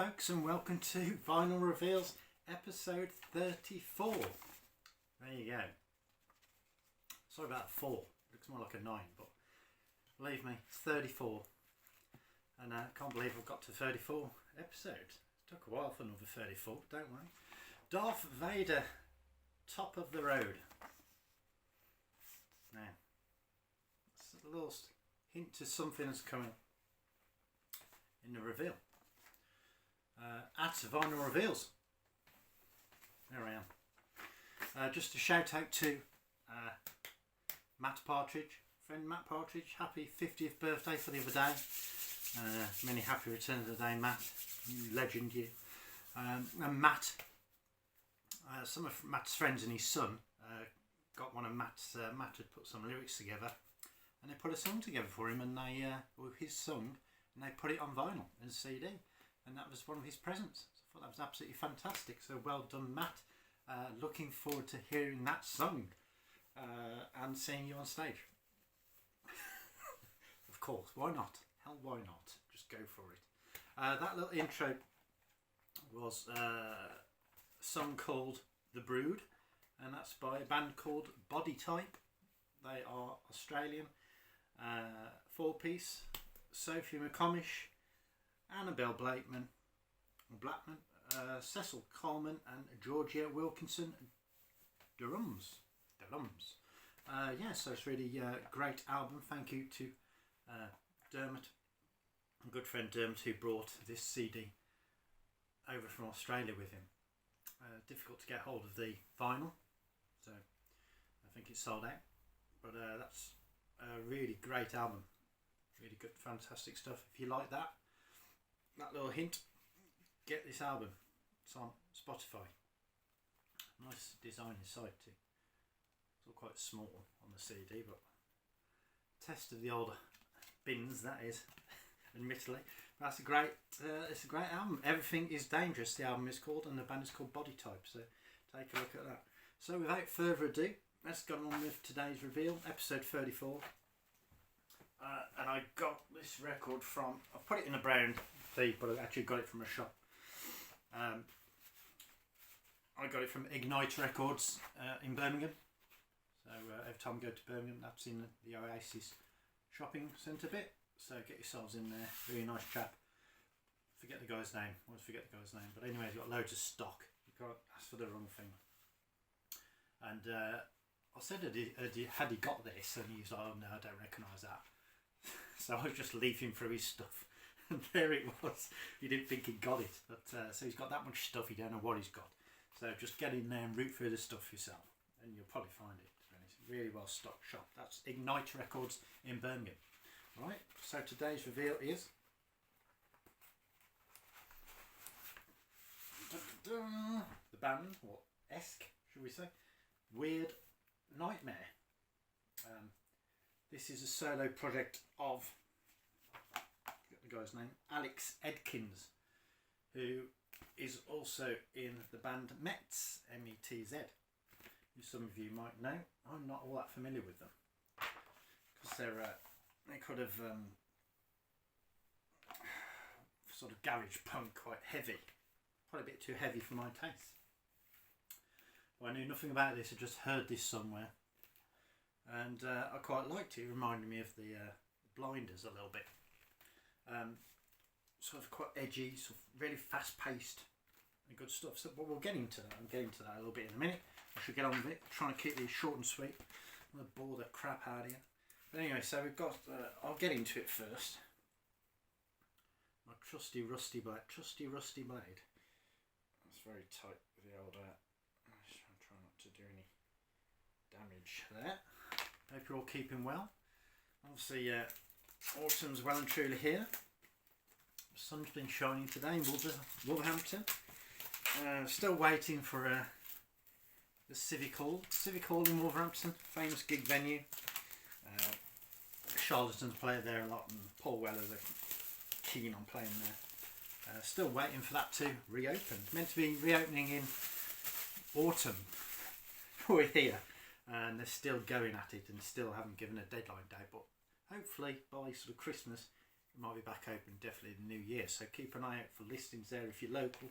folks, and welcome to Vinyl Reveals episode 34. There you go. Sorry about 4, looks more like a 9, but believe me, it's 34. And I can't believe I've got to 34 episodes. It took a while for another 34, don't worry. Darth Vader, Top of the Road. Now, it's a little hint to something that's coming in the reveal. At Vinyl Reveals. There I am. Just a shout out to Matt Partridge, friend Matt Partridge. Happy 50th birthday for the other day. Many happy returns of the day, Matt. You legend, you. And Matt, some of Matt's friends and his son got one of Matt's. Matt had put some lyrics together, and they put a song together for him, and they his song, and they put it on vinyl and CD. And that was one of his presents. So I thought that was absolutely fantastic. So well done, Matt. Looking forward to hearing that song and seeing you on stage. Of course, why not? Hell, why not? Just go for it. That little intro was a song called The Brood, and that's by a band called Body Type. They are Australian. 4-piece. Sophie McComish, Annabelle Blackman, Cecil Coleman, and Georgia Wilkinson drums. So it's really a great album. Thank you to Dermot, a good friend Dermot, who brought this CD over from Australia with him. Difficult to get hold of the vinyl, so I think it's sold out. But that's a really great album. Really good, fantastic stuff. If you like that little hint, get this album. It's on Spotify. Nice design inside too. It's all quite small on the CD, but test of the older bins, that is, admittedly. But that's a great. It's a great album. Everything is Dangerous. The album is called, and the band is called Body Type. So take a look at that. So without further ado, let's go on with today's reveal, episode 34. And I got this record from, I put it in a brown thing, but I actually got it from a shop. I got it from Ignite Records in Birmingham. So every time I go to Birmingham, that's in the Oasis shopping centre bit. So get yourselves in there. Really nice chap. Forget the guy's name. I always forget the guy's name. But anyway, he's got loads of stock. You can't ask for the wrong thing. And I said, had he got this? And he was like, oh no, I don't recognise that. So I was just leafing through his stuff, and there it was. He didn't think he got it, but so he's got that much stuff, you don't know what he's got. So just get in there and root through the stuff yourself, and you'll probably find it. It's a really well stocked shop. That's Ignite Records in Birmingham. Right, so today's reveal is the band, or esque, should we say, Weird Nightmare. This is a solo project of, get the guy's name, Alex Edkins, who is also in the band Metz, M-E-T-Z, who some of you might know. I'm not all that familiar with them, because they could have sort of garage punk, quite heavy, probably a bit too heavy for my taste. Well, I knew nothing about this, I just heard this somewhere. And I quite liked it. It reminded me of the Blinders a little bit. Sort of quite edgy, sort of really fast paced and good stuff. So, but we'll get into that. I'm getting to that a little bit in a minute. I should get on with it. Trying to keep these short and sweet. I'm going to bore the crap out of you. But anyway, so we've got, I'll get into it first. My trusty rusty blade. That's very tight with the old, I'm trying not to do any damage there. Hope you're all keeping well. Obviously, autumn's well and truly here. The sun's been shining today in Wolverhampton. Still waiting for the Civic Hall. Civic Hall in Wolverhampton, famous gig venue. Charlatans play there a lot, and Paul Weller's keen on playing there. Still waiting for that to reopen. Meant to be reopening in autumn. We're here. And they're still going at it and still haven't given a deadline date, but hopefully by sort of Christmas might be back open definitely in the new year, so keep an eye out for listings there if you're local.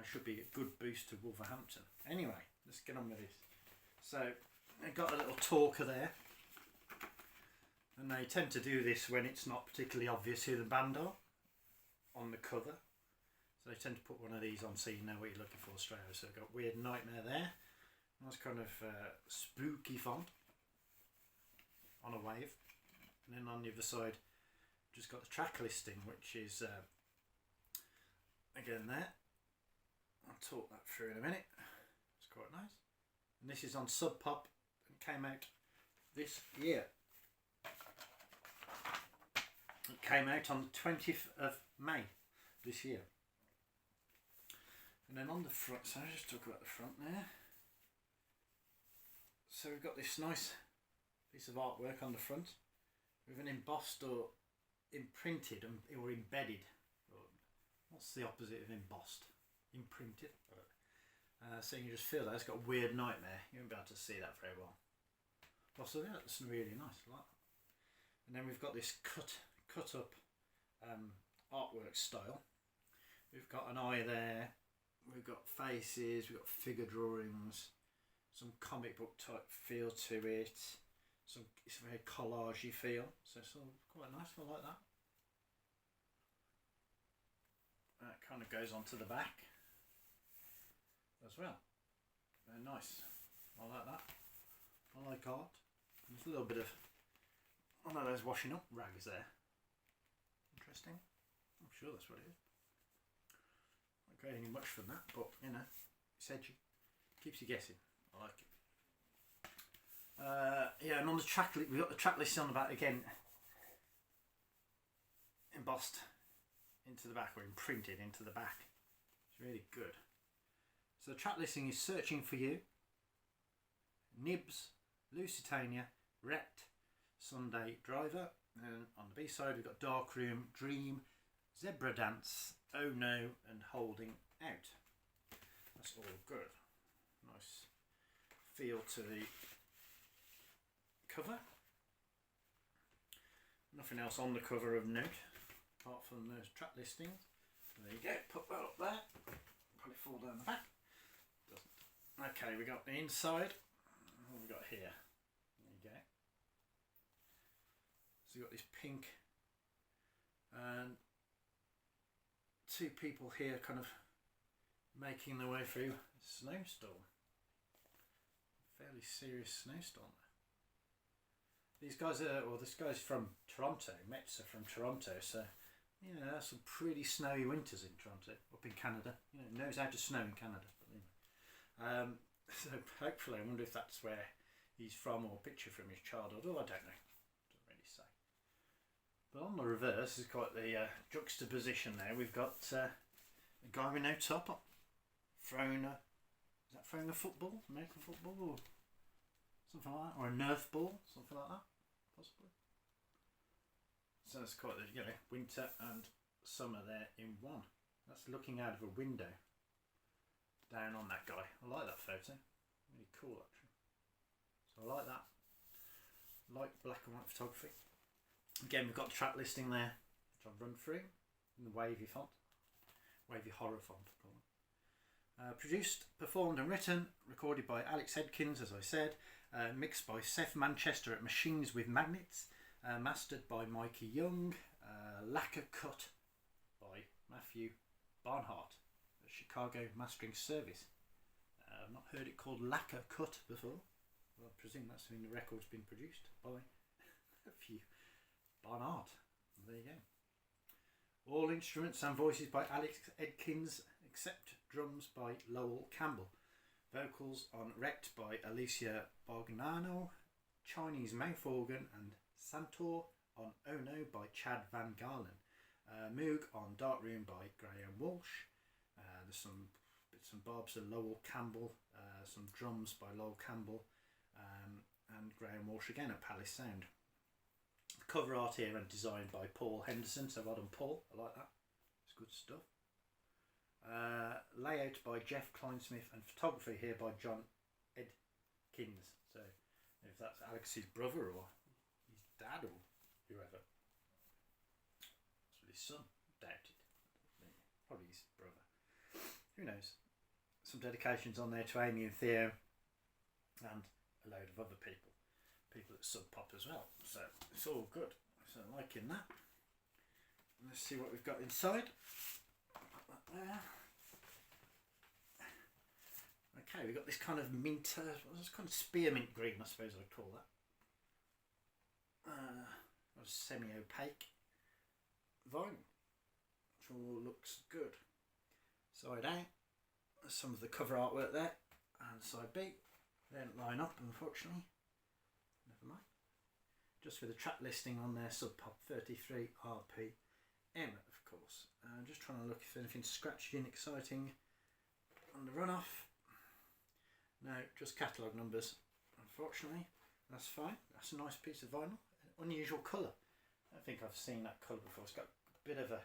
Should be a good boost to Wolverhampton. Anyway, let's get on with this. So I've got a little talker there, and they tend to do this when it's not particularly obvious who the band are on the cover. So they tend to put one of these on so you know what you're looking for straight away. So I've got Weird Nightmare there. Nice kind of spooky font on a wave. And then on the other side, just got the track listing, which is again there. I'll talk that through in a minute. It's quite nice. And this is on Sub Pop and came out this year. It came out on the 20th of May this year. And then on the front, so I'll just talk about the front there. So we've got this nice piece of artwork on the front with an embossed or imprinted or embedded. What's the opposite of embossed? Imprinted. So you can just feel that it's got a Weird Nightmare. You won't be able to see that very well. Also, that's really nice. Like that. And then we've got this cut up artwork style. We've got an eye there. We've got faces. We've got figure drawings. Some comic book type feel to it. It's a very collagey feel. So it's all quite nice. I like that. That kind of goes onto the back as well. Very nice. I like that. I like art. There's a little bit of one of those washing up rags there. Interesting. I'm sure that's what it is. Not getting much from that, but you know, it's edgy. Keeps you guessing. I like it. Yeah, and on the track, we've got the track list on the back again, embossed into the back or imprinted into the back. It's really good. So the track listing is Searching for You, Nibs, Lusitania, Wrecked, Sunday Driver, and on the B side we've got Dark Room, Dream, Zebra Dance, Oh No, and Holding Out. That's all good. Nice feel to the cover. Nothing else on the cover of note apart from those track listings. There you go, put that up there. Probably fall down the back. Doesn't. Okay, we got the inside. What have we got here? There you go. So you've got this pink and two people here kind of making their way through a snowstorm. Fairly serious snowstorm. These guys are, well, this guy's from Toronto. Mets are from Toronto, so you know that's some pretty snowy winters in Toronto, up in Canada. You know, it knows how to snow in Canada. But, you know. So hopefully, I wonder if that's where he's from or a picture from his childhood. Oh, I don't know. Doesn't really say. But on the reverse is quite the juxtaposition there. We've got a guy with no top on, throwing a, is that throwing a football, American football, or something like that, or a Nerf ball, something like that, possibly. So it's quite the, you know, winter and summer there in one. That's looking out of a window down on that guy. I like that photo. Really cool, actually. So I like that. Like black and white photography. Again, we've got the track listing there, which I've run through in the wavy font, wavy horror font. Produced, performed and written, recorded by Alex Edkins, as I said, mixed by Seth Manchester at Machines with Magnets, mastered by Mikey Young, lacquer cut by Matthew Barnhart at Chicago Mastering Service. I've not heard it called lacquer cut before. Well, I presume that's when the record's been produced by Matthew Barnhart. There you go. All instruments and voices by Alex Edkins, except drums by Lowell Campbell. Vocals on Wrecked by Alicia Bognano, Chinese mouth organ and Santor on Oh No by Chad Van Galen, Moog on Dark Room by Graham Walsh. There's some bits and bobs of Lowell Campbell, some drums by Lowell Campbell, and Graham Walsh again at Palace Sound. Cover art here and designed by Paul Henderson, so well done Paul, I like that, it's good stuff. Layout by Jeff Kleinsmith and photography here by John Edkins, so if that's Alex's brother or his dad or whoever. his son, doubt it. Probably his brother. Who knows? Some dedications on there to Amy and Theo, and a load of other people at Sub Pop as well. So it's all good. So I'm liking that. Let's see what we've got inside. Put that there. Okay, we've got this kind of mint, what's kind of spearmint green, I suppose I'd call that. Semi-opaque vinyl, which all looks good. Side A, some of the cover artwork there, and side B, they don't line up unfortunately. Never mind. Just with the track listing on there, Sub Pop 33 RPM, of course. Just trying to look if anything's scratched in exciting on the runoff. No, just catalogue numbers, unfortunately. That's fine. That's a nice piece of vinyl. Unusual colour. I don't think I've seen that colour before. It's got a bit of a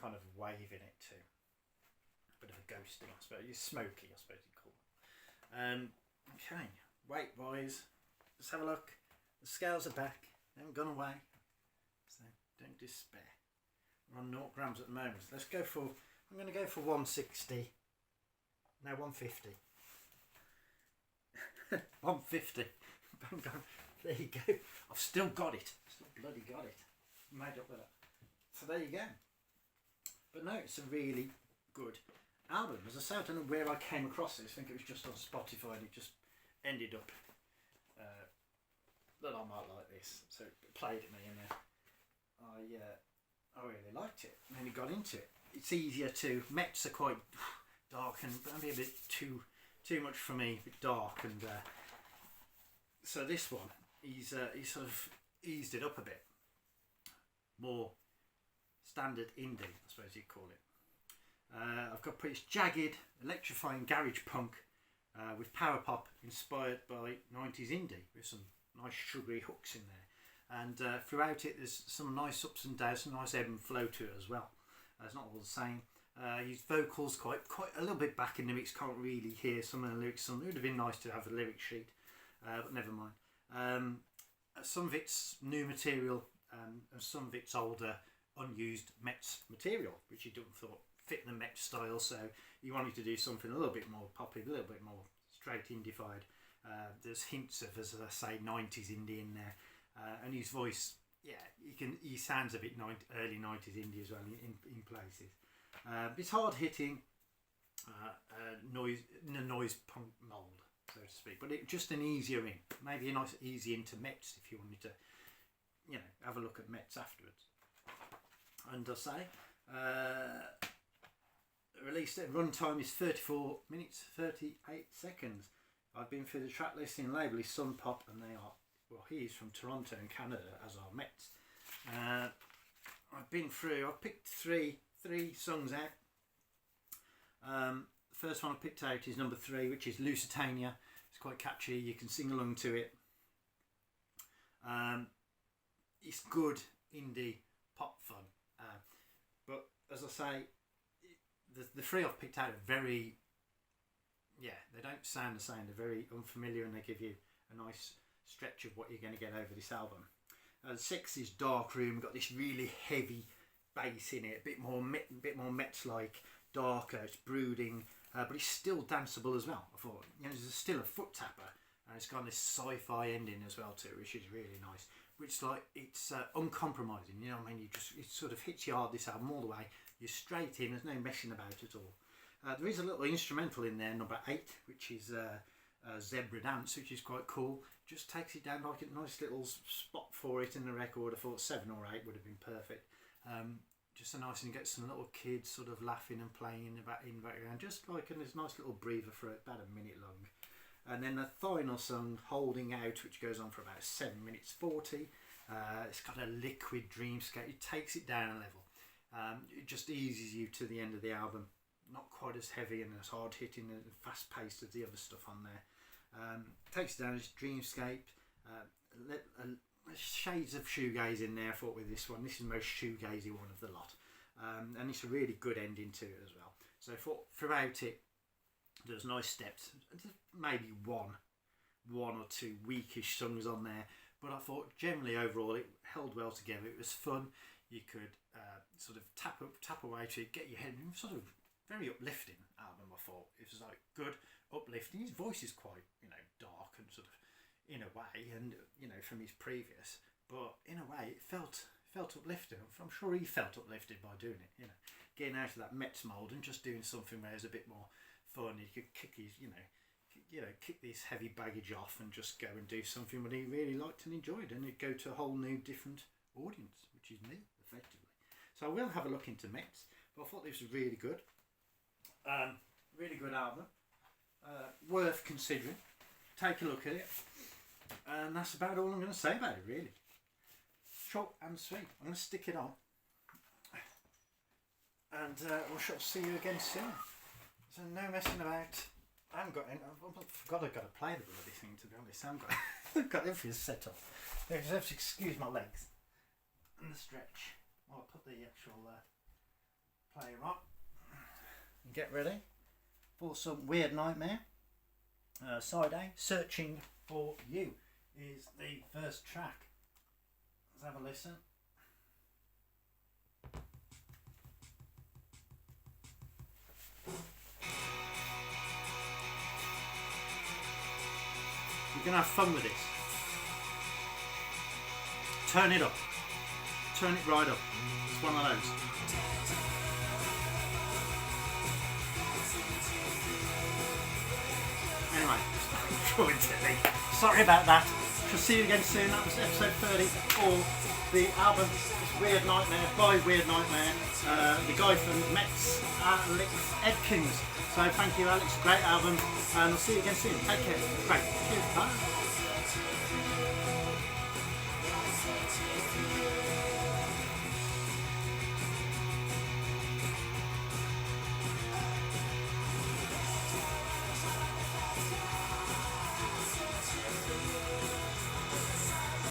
kind of wave in it too. A bit of a ghosting, I suppose. It's smoky, I suppose you'd call it. Okay, weight wise, let's have a look. The scales are back. They haven't gone away, so don't despair. We're on 0 grams at the moment. Let's go for. I'm going to go for 160. No, 150. 150. There you go. I've still got it. Still bloody got it. Made up with it. So there you go. But no, it's a really good album. As I say, I don't know where I came across this. I think it was just on Spotify and it just ended up that I might like this. So it played at me and I really liked it. And then got into it. It's easier to. Mets are quite dark and maybe a bit too much for me. A bit dark and so this one. He's sort of eased it up a bit. More standard indie, I suppose you'd call it. I've got pretty jagged, electrifying garage punk with power pop inspired by 90s indie with some nice sugary hooks in there. And throughout it, there's some nice ups and downs, some nice ebb and flow to it as well. It's not all the same. His vocals quite a little bit back in the mix. Can't really hear some of the lyrics. It would have been nice to have a lyric sheet, but never mind. Some of it's new material and some of it's older unused Mets material, which he didn't thought fit the Mets style, so he wanted to do something a little bit more poppy, a little bit more straight indified. There's hints of, as I say, 90s indie in there, and his voice, he sounds a bit early 90s indie as well in places. It's hard hitting, noise punk mould, so to speak, but it just an easier in, maybe a nice easy into Mets if you wanted to, have a look at Mets afterwards. And I say, released at runtime is 34 minutes 38 seconds. I've been through the track listing label is Sun Pop, and they are, well, he's from Toronto in Canada, as are Mets. I've picked three songs out. The first one I picked out is number 3, which is Lusitania. It's quite catchy, you can sing along to it. It's good indie pop fun. But as I say, the 3 I've picked out are very, they don't sound the same. They're very unfamiliar, and they give you a nice stretch of what you're going to get over this album. The 6 is Dark Room. Got this really heavy bass in it, a bit more Mets-like, darker. It's brooding, but it's still danceable as well. I thought, there's still a foot tapper, and it's got this sci-fi ending as well too, which is really nice. Which it's uncompromising. You know what I mean? It sort of hits you hard, this album, all the way. You're straight in. There's no messing about at all. There is a little instrumental in there, number 8, which is Zebra Dance, which is quite cool. Just takes it down like a nice little spot for it in the record. I thought 7 or 8 would have been perfect. Just a nice, and get some little kids sort of laughing and playing in the background. Just like, and there's a nice little breather for it, about a minute long. And then the final song, Holding Out, which goes on for about 7 minutes 40. It's got a liquid dreamscape. It takes it down a level. It just eases you to the end of the album. Not quite as heavy and as hard hitting and fast paced as the other stuff on there. Takes it down as dreamscape. Shades of shoegaze in there, I thought, with this one. This is the most shoegazy one of the lot. And it's a really good ending to it as well. So I thought throughout it, there's nice steps. Maybe one or two weakish songs on there, but I thought generally overall it held well together. It was fun. you could sort of tap away to get your head. Sort of very uplifting album. I thought it was like good, uplifting. His voice is quite dark and sort of in a way, and from his previous, but in a way it felt uplifting. I'm sure he felt uplifted by doing it. Getting out of that Mets mould and just doing something where it's a bit more fun. He could kick his kick this heavy baggage off and just go and do something that he really liked and enjoyed, and it'd go to a whole new different audience, which is me effectively. So I will have a look into Mets, but I thought this was really good. Really good album, worth considering. Take a look at it, and that's about all I'm going to say about it, really. Short and sweet. I'm going to stick it on, and we shall see you again soon. So no messing about. I haven't got any. I've got to play the bloody thing, to be honest. I've got everything set up. You just have to excuse my legs and the stretch. I'll put the actual player on. Get ready for some Weird Nightmare. Side A, Searching for You, is the first track. Let's have a listen. You're going to have fun with this. Turn it up. Turn it right up. It's one of those. Anyway, sorry about that. Shall see you again soon. That was episode 30 of the album Weird Nightmare by Weird Nightmare. The guy from Mets, Alex Edkins. So thank you, Alex. Great album. And I'll see you again soon. Take care. Great. Cheers. Bye.